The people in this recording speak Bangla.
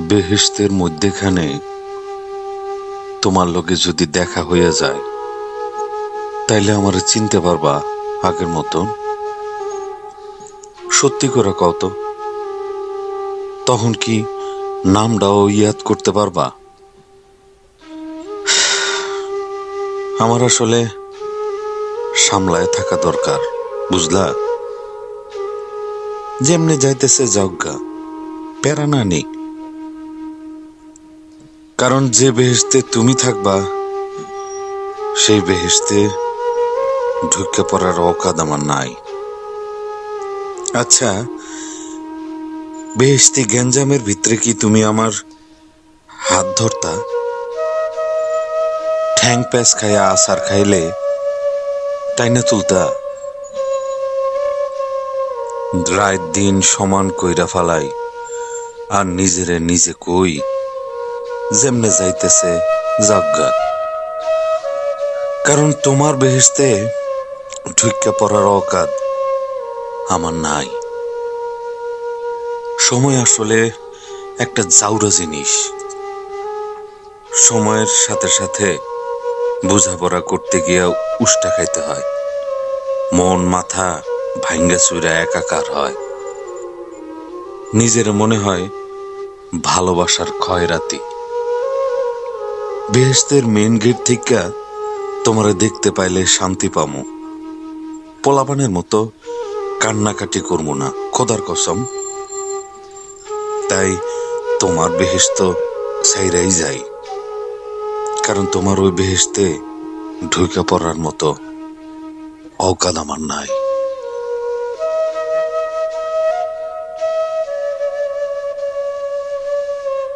বেহেশতের মধ্যেখানে তোমার লগে যদি দেখা হইয়া যায় তাইলে আমারে চিনতে পারবা আগের মতন? সত্যি করে কও তো, তখন কি নামটাও ইয়াদ করতে পারবা? আমার আসলে সামলায় থাকা দরকার, বুঝলা? যেমনি যাইতেছে যাওগা, প্যারা না নেই। কারণ যে বেহেশতে তুমি থাকবা সেই বেহেশতে ঢুকে পড়ার অকাদ আমার নাই। আচ্ছা, বেহেশতি গ্যাঞ্জামের ভিতরে কি তুমি আমার হাত ধরতা? ঠ্যাং প্যাঁচ খাইয়া আসার খাইলে টাইনা তুলতা? রাত দিন সমান কইরা ফালাই আর নিজেরে নিজে কই যেমনে যাইতেছে যাজ্ঞা। কারণ তোমার বেহেশতে ঢুকে পড়ার অকাদ আমার নাই। সময় আসলে একটা জাউরা জিনিস। সময়ের সাথে সাথে বোঝাপড়া করতে গিয়া উষ্টা খাইতে হয়, মন মাথা ভাঙ্গা চুইরা একাকার হয়। নিজের মনে হয় ভালোবাসার খয়রাতি। বেহেশতের মেন গেট থেকে তোমারে দেখতে পাইলে শান্তি পামু, পোলাপানের মতো কান্নাকাটি করবো না, খোদার কসম। তাই তোমার বেহেশত ছাইরাই যাই, কারণ তোমার ওই বেহেশতে ঢুকে পড়ার মতো অকাদ আমার নাই।